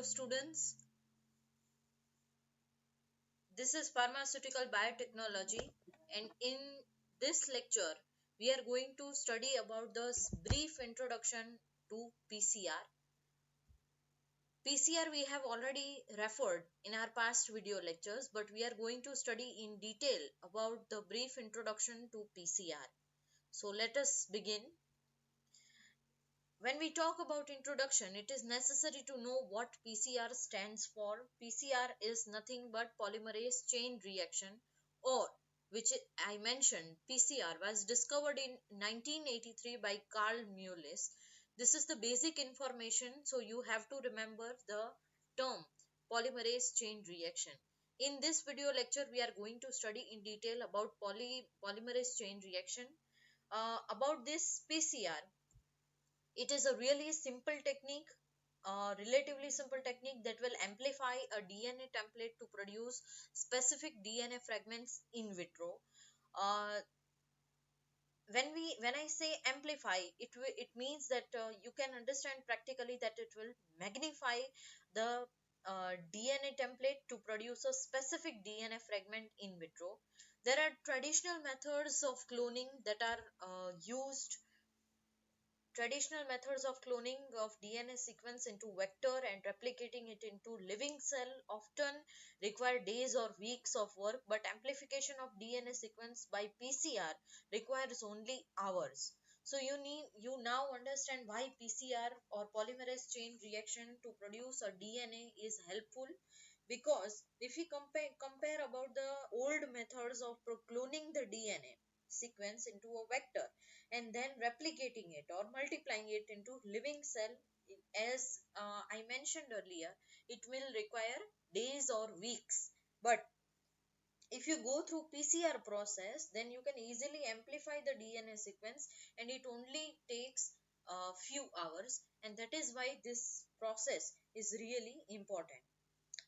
students. This is pharmaceutical biotechnology, and in this lecture, we are going to study about the brief introduction to PCR. PCR we have already referred in our past video lectures, but we are going to study in detail about the brief introduction to PCR. So let us begin. When we talk about introduction, it is necessary to know what PCR stands for. PCR is nothing but polymerase chain reaction, or which I mentioned, PCR was discovered in 1983 by Carl Mullis. This is the basic information, so you have to remember the term polymerase chain reaction. In this video lecture, we are going to study in detail about polymerase chain reaction. About this PCR, it is a really simple technique, relatively simple technique that will amplify a DNA template to produce specific DNA fragments in vitro. Uh, when I say amplify, it means that you can understand practically that it will magnify the DNA template to produce a specific DNA fragment in vitro. There are traditional methods of cloning that are used. Traditional methods of cloning of DNA sequence into vector and replicating it into living cell often require days or weeks of work, but amplification of DNA sequence by PCR requires only hours. So you now understand why PCR or polymerase chain reaction to produce a DNA is helpful, because if we compare about the old methods of cloning the DNA sequence into a vector and then replicating it or multiplying it into living cell, as I mentioned earlier, it will require days or weeks. But if you go through PCR process, then you can easily amplify the DNA sequence, and it only takes a few hours, and that is why this process is really important.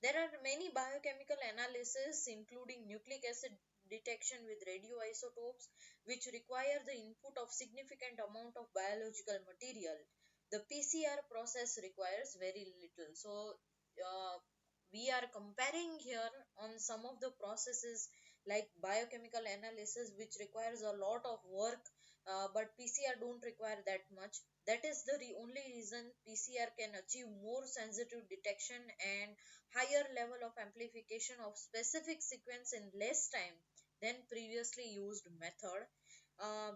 There are many biochemical analyses, including nucleic acid detection with radioisotopes, which require the input of significant amount of biological material. The PCR process requires very little. So, uh, we are comparing here on some of the processes like biochemical analysis, which requires a lot of work, but PCR don't require that much. That is the only reason PCR can achieve more sensitive detection and higher level of amplification of specific sequence in less time than previously used method.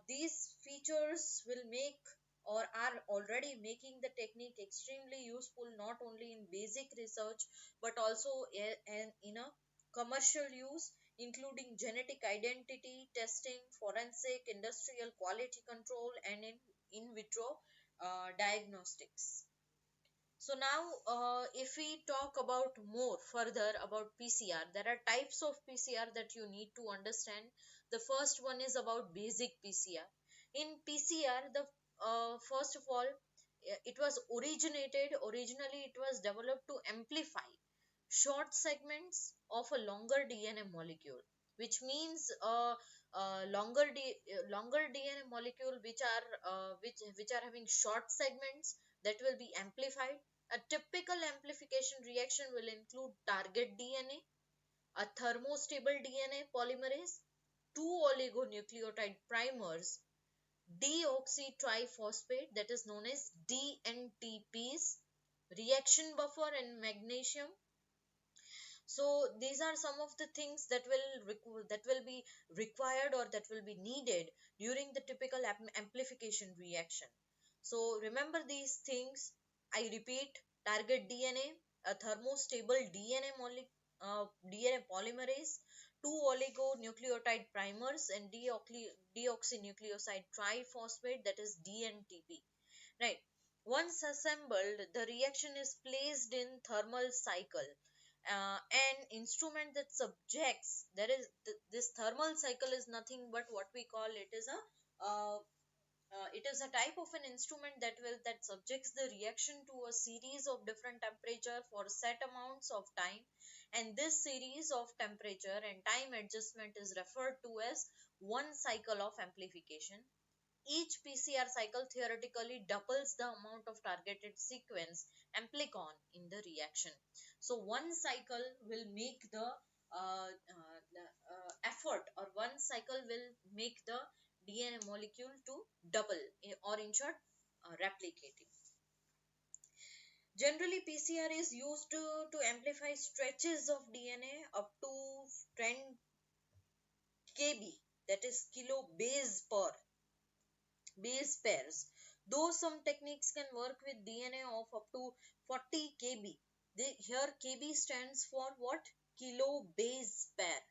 These features will make or are already making the technique extremely useful not only in basic research but also in a commercial use, including genetic identity testing, forensic, industrial quality control, and in vitro diagnostics. So now, if we talk about more further about PCR, there are types of PCR that you need to understand. The first one is about basic PCR. In PCR, the first of all, originally it was developed to amplify short segments of a longer DNA molecule, which means longer DNA molecule which are having short segments that will be amplified. A typical amplification reaction will include target DNA, a thermostable DNA polymerase, two oligonucleotide primers, deoxytriphosphate, that is known as DNTPs, reaction buffer, and magnesium. So these are some of the things that will be required or that will be needed during the typical amplification reaction. So remember these things. I repeat: target DNA, a thermostable DNA polymerase, two oligonucleotide primers, and deoxynucleoside triphosphate, that is DNTP. Right. Once assembled, the reaction is placed in thermal cycle. An instrument that subjects, this thermal cycle is nothing but what we call it is a type of an instrument that subjects the reaction to a series of different temperature for set amounts of time, and this series of temperature and time adjustment is referred to as one cycle of amplification. each PCR cycle theoretically doubles the amount of targeted sequence amplicon in the reaction. So one cycle will make the effort, or one cycle will make the DNA molecule to double, or in short, replicating. Generally, PCR is used to amplify stretches of DNA up to 10 kb, that is kilo base pairs. Though some techniques can work with DNA of up to 40 kb. Here kb stands for what? Kilo base pair.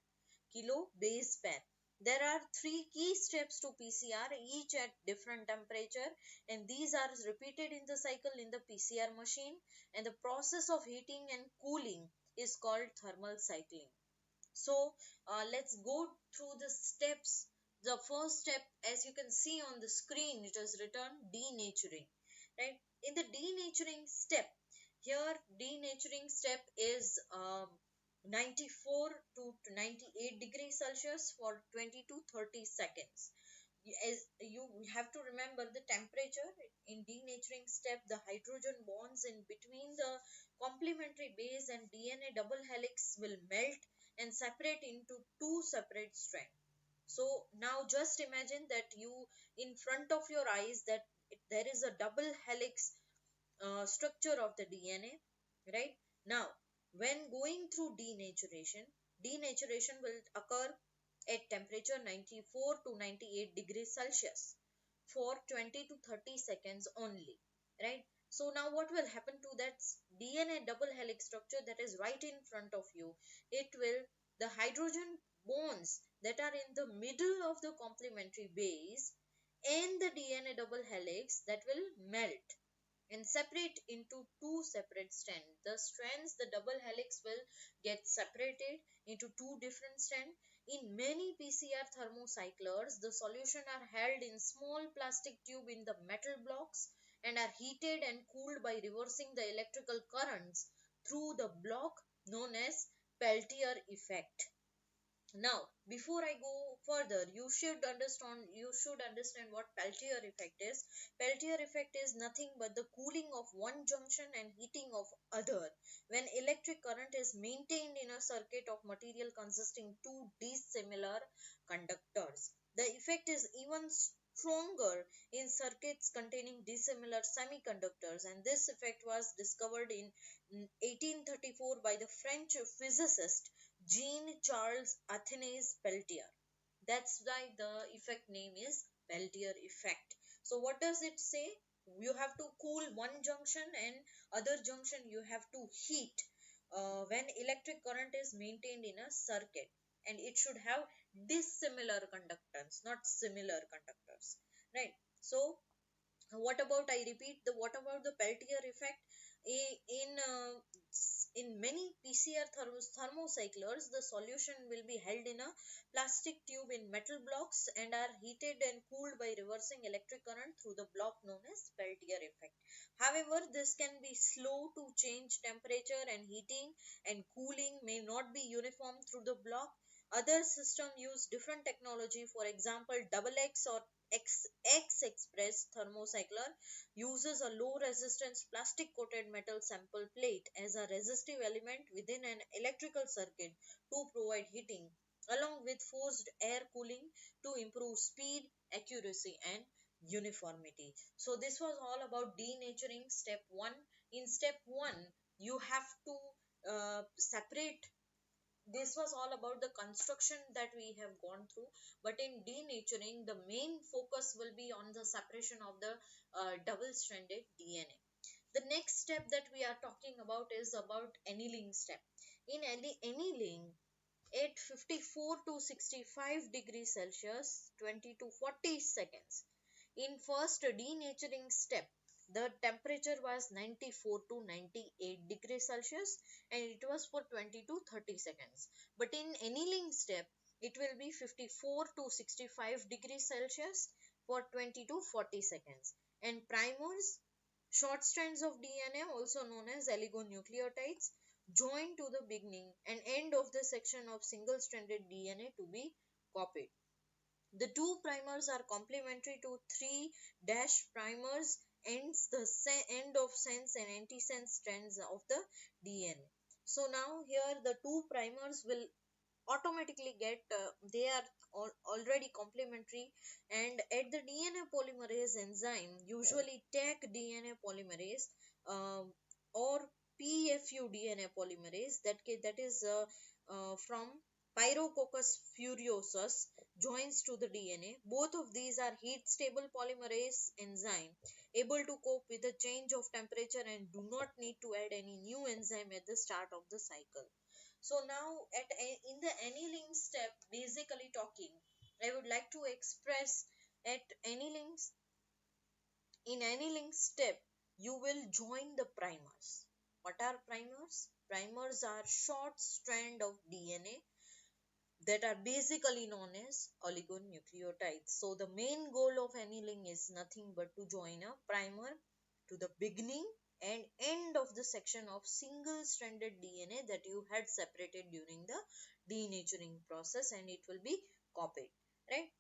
Kilo base pair. There are three key steps to PCR, each at different temperature, and these are repeated in the cycle in the PCR machine, and the process of heating and cooling is called thermal cycling. So let's go through the steps. The first step, as you can see on the screen, it is written denaturing, right? In the denaturing step, here denaturing step is 94 to 98 degrees Celsius for 20 to 30 seconds. As you have to remember the temperature in denaturing step, the hydrogen bonds in between the complementary base and DNA double helix will melt and separate into two separate strands. So now just imagine that you, in front of your eyes, that there is a double helix structure of the DNA, right? Now, when going through denaturation will occur at temperature 94 to 98 degrees Celsius for 20 to 30 seconds only, right? So now what will happen to that DNA double helix structure that is right in front of you? It will, the hydrogen bonds that are in the middle of the complementary base and the DNA double helix, that will melt and separate into two separate strands. The strands, the double helix will get separated into two different strands. In many PCR thermocyclers, the solution are held in small plastic tube in the metal blocks and are heated and cooled by reversing the electrical currents through the block, known as Peltier effect. Now, before I go further, you should understand what Peltier effect is. Peltier effect is nothing but the cooling of one junction and heating of other when electric current is maintained in a circuit of material consisting two dissimilar conductors. The effect is even stronger in circuits containing dissimilar semiconductors, and this effect was discovered in 1834 by the French physicist Jean-Charles Athanase Peltier. That's why the effect name is Peltier effect. So what does it say? You have to cool one junction and other junction you have to heat when electric current is maintained in a circuit, and it should have dissimilar conductance, not similar conductors, right? So what about, I repeat, the what about the Peltier effect? In many PCR thermocyclers, the solution will be held in a plastic tube in metal blocks and are heated and cooled by reversing electric current through the block known as Peltier effect. However, this can be slow to change temperature, and heating and cooling may not be uniform through the block. Other systems use different technology. For example, double X or X Express thermocycler uses a low resistance plastic coated metal sample plate as a resistive element within an electrical circuit to provide heating, along with forced air cooling to improve speed, accuracy, and uniformity. So this was all about denaturing step 1. In step 1, you have to separate. This was all about the construction that we have gone through, but in denaturing the main focus will be on the separation of the double stranded DNA. The next step that we are talking about is about annealing step. In annealing, at 54 to 65 degrees Celsius, 20 to 40 seconds. In first denaturing step, the temperature was 94 to 98 degrees Celsius, and it was for 20 to 30 seconds. But in annealing step, it will be 54 to 65 degrees Celsius for 20 to 40 seconds. And primers, short strands of DNA, also known as oligonucleotides, join to the beginning and end of the section of single stranded DNA to be copied. The two primers are complementary to three dash primers ends the end of sense and antisense strands of the DNA. So now here the two primers will automatically get they are already complementary, and at the DNA polymerase enzyme, usually Taq DNA polymerase, or PFU DNA polymerase, that is from Pyrococcus furiosus, joins to the DNA. Both of these are heat stable polymerase enzyme able to cope with the change of temperature and do not need to add any new enzyme at the start of the cycle. So now in the annealing step, basically talking, I would like to express at annealing, in annealing step, you will join the primers. What are primers? Primers are short strand of DNA that are basically known as oligonucleotides. So the main goal of annealing is nothing but to join a primer to the beginning and end of the section of single stranded DNA that you had separated during the denaturing process, and it will be copied, right?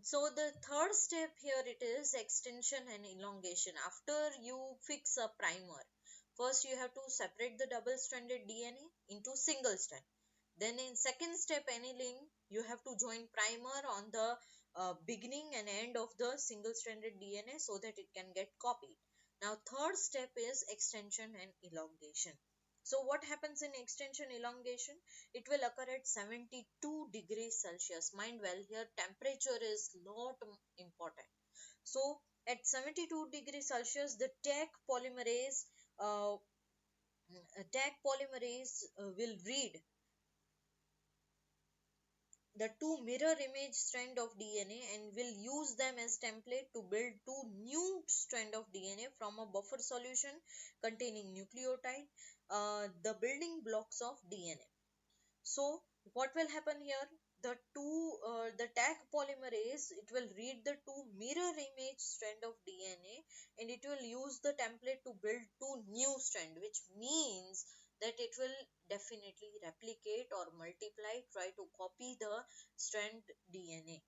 So the third step here, it is extension and elongation. After you fix a primer, first you have to separate the double stranded DNA into single strand. Then in second step annealing, you have to join primer on the beginning and end of the single stranded DNA so that it can get copied. Now third step is extension and elongation. So what happens in extension elongation? It will occur at 72 degrees Celsius. Mind well, here temperature is not important. So at 72 degrees Celsius, the uh, Taq polymerase will read the two mirror image strand of DNA and will use them as template to build two new strand of DNA from a buffer solution containing nucleotide, the building blocks of DNA. So what will happen here? The Taq polymerase, it will read the two mirror image strand of DNA and it will use the template to build two new strand, which means that it will definitely replicate or multiply, try to copy the strand DNA.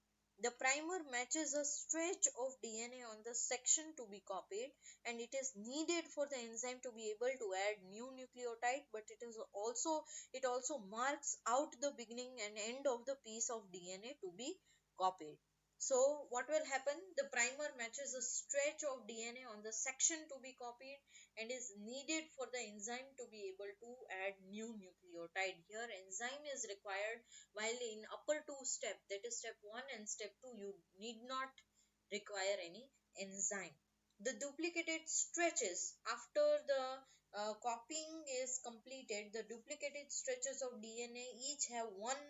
The primer matches a stretch of DNA on the section to be copied, and it is needed for the enzyme to be able to add new nucleotide, but it also marks out the beginning and end of the piece of DNA to be copied. So what will happen? The primer matches a stretch of DNA on the section to be copied and is needed for the enzyme to be able to add new nucleotide. Here enzyme is required, while in upper two step, that is step 1 and step 2, you need not require any enzyme. The duplicated stretches after the copying is completed, the duplicated stretches of DNA each have one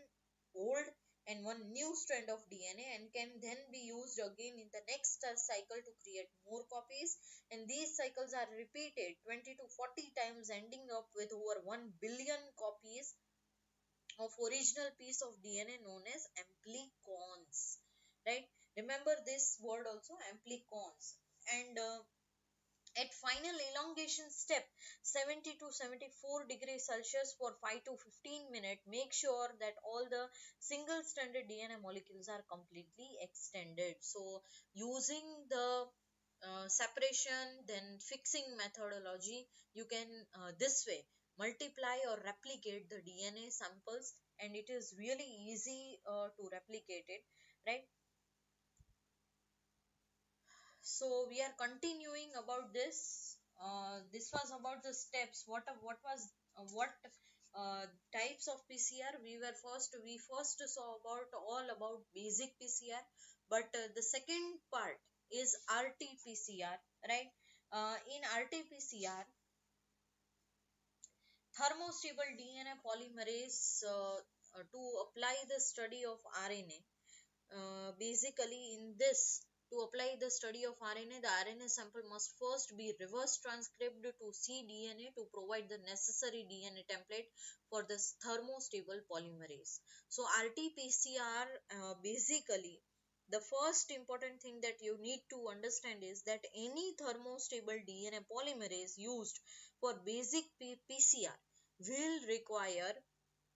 old and one new strand of DNA and can then be used again in the next cycle to create more copies, and these cycles are repeated 20 to 40 times, ending up with over 1 billion copies of original piece of DNA known as amplicons, right? Remember this word also, amplicons. And at final elongation step, 70 to 74 degrees Celsius for 5 to 15 minutes, make sure that all the single stranded DNA molecules are completely extended. So using the separation then fixing methodology, you can this way multiply or replicate the DNA samples, and it is really easy to replicate it, right? So we are continuing about this. This was about the steps. What types of PCR we first saw about all about basic PCR, but the second part is RT-PCR, right? In RT-PCR, thermostable DNA polymerase to apply the study of RNA. Basically, in this, to apply the study of RNA, the RNA sample must first be reverse transcribed to cDNA to provide the necessary DNA template for this thermostable polymerase. So, RT-PCR, basically, the first important thing that you need to understand is that any thermostable DNA polymerase used for basic PCR will require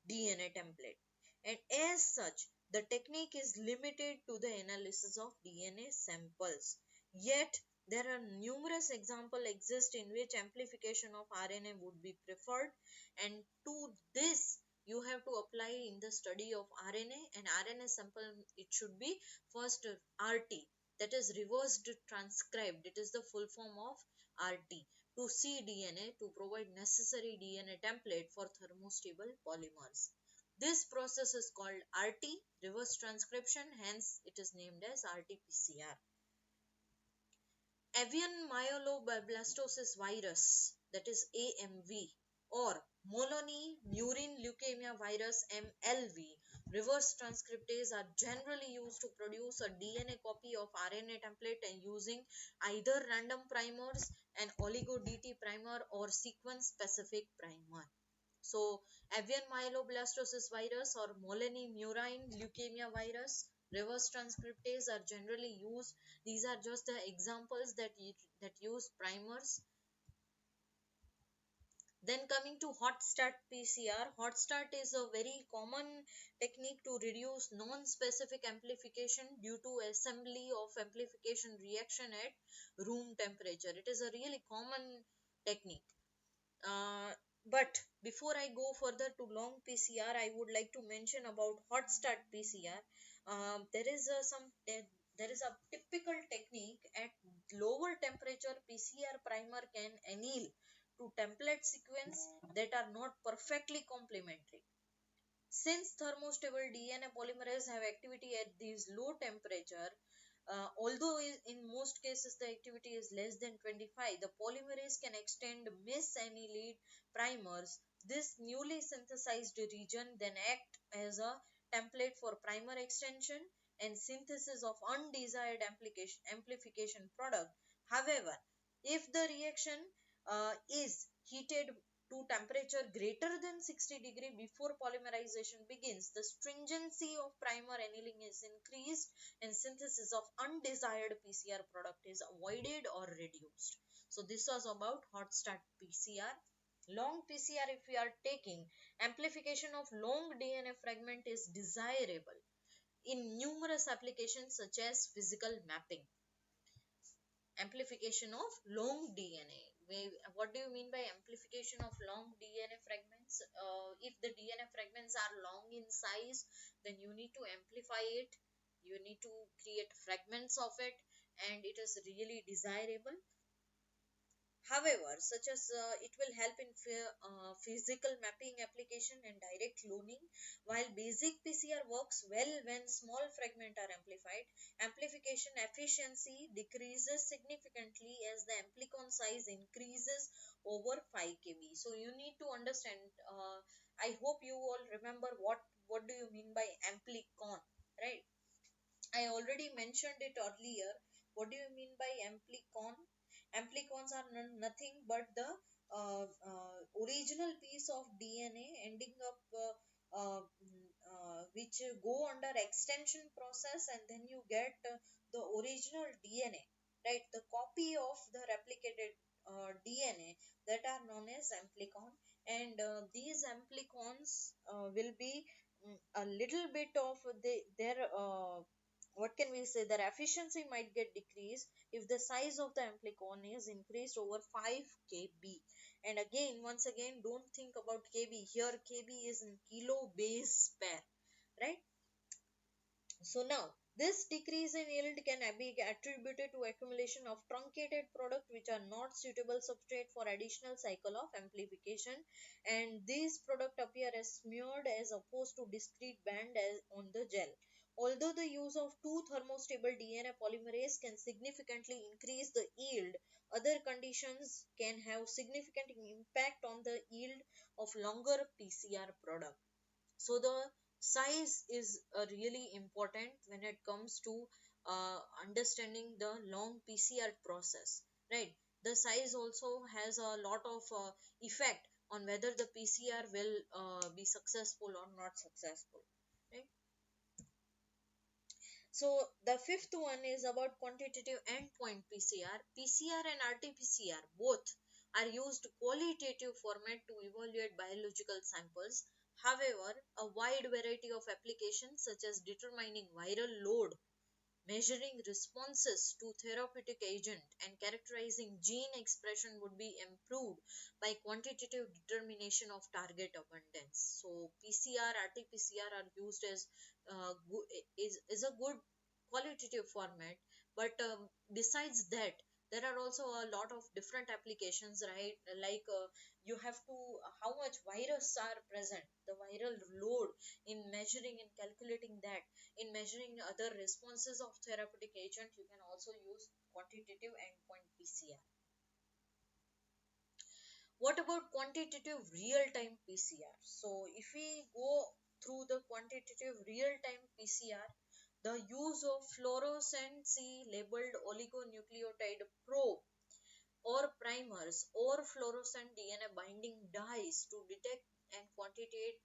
DNA template, and as such the technique is limited to the analysis of DNA samples. Yet, there are numerous examples exist in which amplification of RNA would be preferred, and to this you have to apply in the study of RNA. And RNA sample, it should be first RT, that is reversed transcribed, it is the full form of RT, to cDNA to provide necessary DNA template for thermostable polymers. This process is called RT, reverse transcription, hence it is named as RT-PCR. Avian myeloblastosis virus, that is AMV, or Molony-Murine leukemia virus MLV, reverse transcriptase are generally used to produce a DNA copy of RNA template and using either random primers, an oligo-DT primer, or sequence-specific primer. So, avian myeloblastosis virus or Molony-Murine leukemia virus, reverse transcriptase are generally used. These are just the examples that use primers. Then coming to hot start PCR, hot start is a very common technique to reduce non-specific amplification due to assembly of amplification reaction at room temperature. It is a really common technique. But before I go further to long PCR, I would like to mention about hot start PCR. There is a typical technique at lower temperature. PCR primer can anneal to template sequence that are not perfectly complementary. Since thermostable DNA polymerase have activity at these low temperature, although in most cases the activity is less than 25, the polymerase can extend misannulate primers. This newly synthesized region then act as a template for primer extension and synthesis of undesired amplification product. However, if the reaction is heated to temperature greater than 60 degree before polymerization begins, the stringency of primer annealing is increased and synthesis of undesired PCR product is avoided or reduced. So this was about hot start PCR. Long PCR, if we are taking, amplification of long DNA fragment is desirable in numerous applications such as physical mapping. Amplification of long DNA. What do you mean by amplification of long DNA fragments? If the DNA fragments are long in size, then you need to amplify it. You need to create fragments of it, and it is really desirable. However, such as it will help in physical mapping application and direct cloning, while basic PCR works well when small fragments are amplified, amplification efficiency decreases significantly as the amplicon size increases over 5 kb. So you need to understand, I hope you all remember what do you mean by amplicon, right? I already mentioned it earlier. What do you mean by amplicon? Amplicons are nothing but the original piece of DNA ending up which go under extension process, and then you get the original DNA, right? The copy of the replicated DNA that are known as amplicon, and these amplicons will be a little bit of their what can we say, their efficiency might get decreased if the size of the amplicon is increased over 5 kb. And again, once again, don't think about kb here. Kb is in kilo base pair, right? So now this decrease in yield can be attributed to accumulation of truncated product which are not suitable substrate for additional cycle of amplification, and these product appear as smeared as opposed to discrete band as on the gel. Although the use of two thermostable DNA polymerase can significantly increase the yield, other conditions can have significant impact on the yield of longer PCR product. So the size is really important when it comes to understanding the long PCR process, right? The size also has a lot of effect on whether the PCR will be successful or not successful, right? So the fifth one is about quantitative endpoint PCR. PCR and RT-PCR both are used qualitative format to evaluate biological samples. However, a wide variety of applications such as determining viral load Measuring responses to therapeutic agent and characterizing gene expression would be improved by quantitative determination of target abundance. So PCR, RT-PCR are used as is a good qualitative format, but besides that, there are also a lot of different applications, right? Like you have to how much virus are present, the viral load, in measuring and calculating that. In measuring other responses of therapeutic agent, you can also use quantitative endpoint PCR. What about quantitative real-time PCR? So if we go through the quantitative real-time PCR, the use of fluorescently labeled oligonucleotide probe or primers or fluorescent DNA binding dyes to detect and quantitate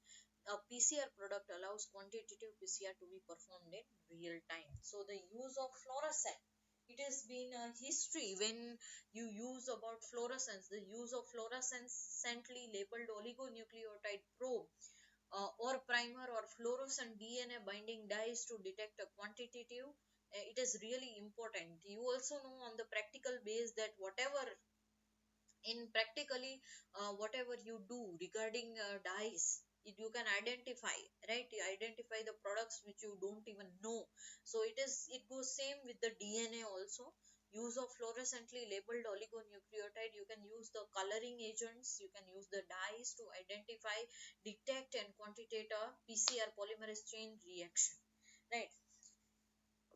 a PCR product allows quantitative PCR to be performed in real time. So the use of fluorescent, it has been a history when you use about fluorescence, the use of fluorescently labeled oligonucleotide probe or primer or fluorescent DNA binding dyes to detect a quantitative. It is really important. You also know on the practical base that whatever in practically whatever you do regarding dyes, you can identify, right? You identify the products which you don't even know. So it goes same with the DNA also. Use of fluorescently labeled oligonucleotide, you can use the coloring agents, you can use the dyes to identify, detect and quantitate a PCR polymerase chain reaction, right?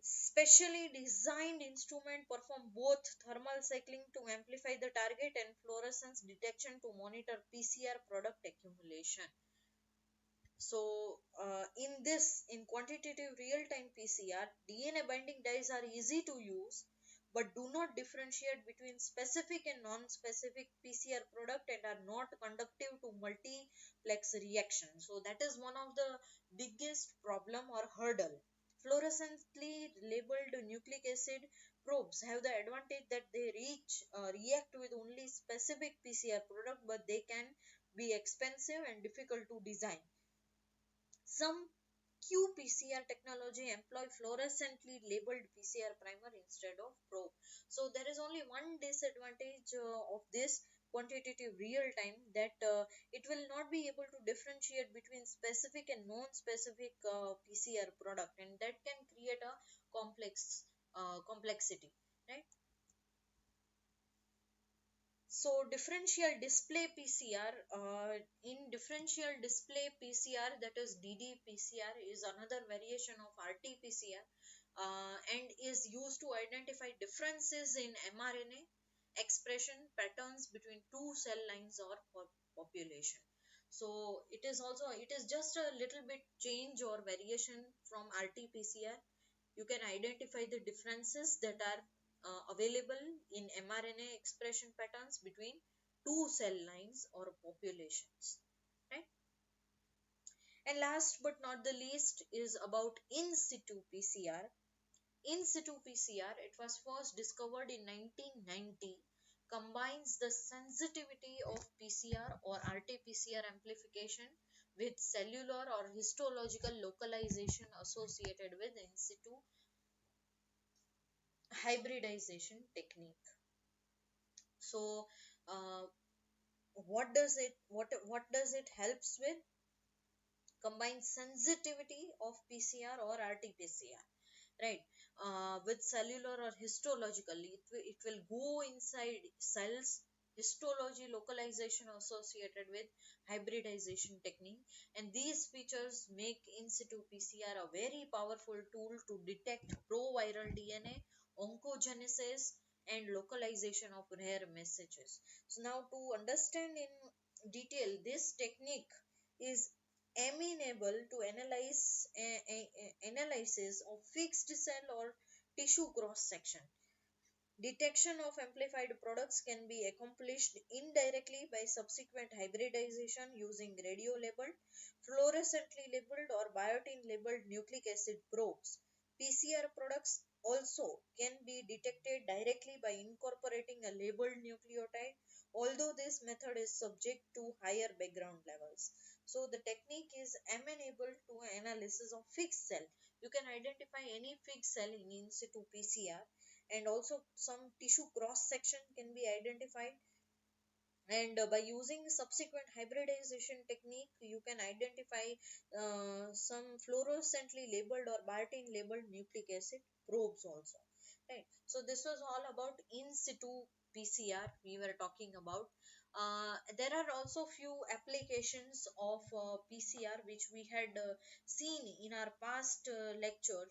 Specially designed instrument perform both thermal cycling to amplify the target and fluorescence detection to monitor PCR product accumulation. So, in quantitative real-time PCR, DNA binding dyes are easy to use, but do not differentiate between specific and non-specific PCR product and are not conductive to multiplex reaction. So that is one of the biggest problem or hurdle. Fluorescently labeled nucleic acid probes have the advantage that they react with only specific PCR product, but they can be expensive and difficult to design. Some qPCR technology employ fluorescently labeled PCR primer instead of probe. So there is only one disadvantage of this quantitative real time, that it will not be able to differentiate between specific and non-specific PCR product, and that can create a complexity, right? So differential display PCR, in differential display PCR, that is ddPCR, is another variation of RT-PCR and is used to identify differences in mRNA expression patterns between two cell lines or population. So it is just a little bit change or variation from RT-PCR. You can identify the differences that are available in mRNA expression patterns between two cell lines or populations, right? And last but not the least is about in situ PCR. In situ PCR, it was first discovered in 1990, combines the sensitivity of PCR or RT-PCR amplification with cellular or histological localization associated with in situ hybridization technique. So uh, what does it helps with? Combine sensitivity of PCR or RT-PCR, right? With cellular or histologically, it will go inside cells. Histology localization associated with hybridization technique, and these features make in situ PCR a very powerful tool to detect pro-viral DNA, oncogenesis, and localization of rare messages. So now, to understand in detail, this technique is amenable to analysis of fixed cell or tissue cross section. Detection of amplified products can be accomplished indirectly by subsequent hybridization using radio labeled, fluorescently labeled, or biotin labeled nucleic acid probes. PCR products also can be detected directly by incorporating a labeled nucleotide, although this method is subject to higher background levels. So the technique is amenable to analysis of fixed cell, you can identify any fixed cell in situ PCR, and also some tissue cross section can be identified. And by using subsequent hybridization technique, you can identify some fluorescently labeled or biotin labeled nucleic acid probes also, right? So this was all about in situ PCR we were talking about. There are also few applications of PCR which we had seen in our past lecture.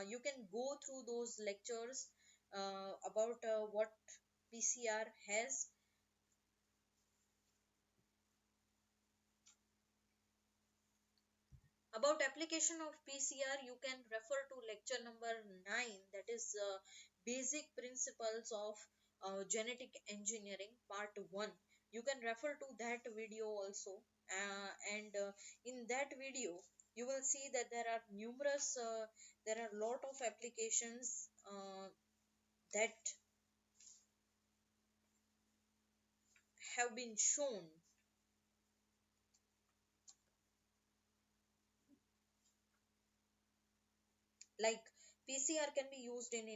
You can go through those lectures about what PCR has. About application of PCR, you can refer to lecture number 9, that is basic principles of genetic engineering part 1. You can refer to that video also. And in that video you will see that there are numerous there are lot of applications that have been shown. Like PCR can be used in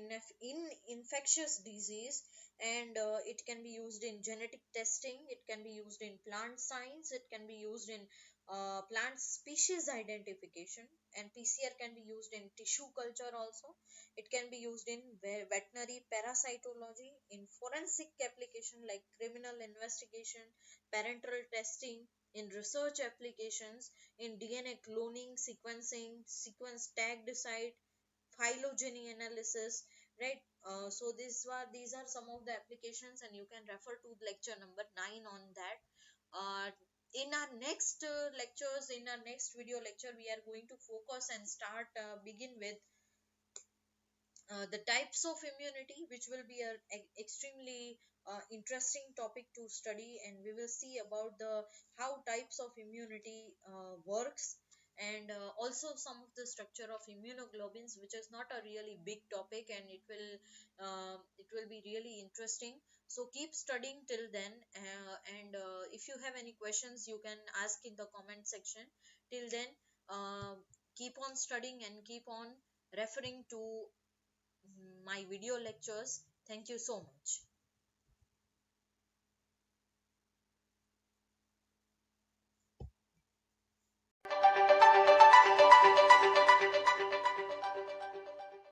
infectious disease, and it can be used in genetic testing, it can be used in plant science, it can be used in plant species identification, and PCR can be used in tissue culture also. It can be used in veterinary parasitology, in forensic application like criminal investigation, parental testing, in research applications, in DNA cloning, sequencing, sequence tagged site, phylogeny analysis, right? So these are some of the applications, and you can refer to lecture number 9 on that. In our next lectures, in our next video lecture, we are going to focus and start begin with the types of immunity, which will be a extremely interesting topic to study, and we will see about the how types of immunity works, and also some of the structure of immunoglobulins, which is not a really big topic, and it will be really interesting. So keep studying till then, and if you have any questions, you can ask in the comment section. Till then, uh, keep on studying and keep on referring to my video lectures. Thank you so much.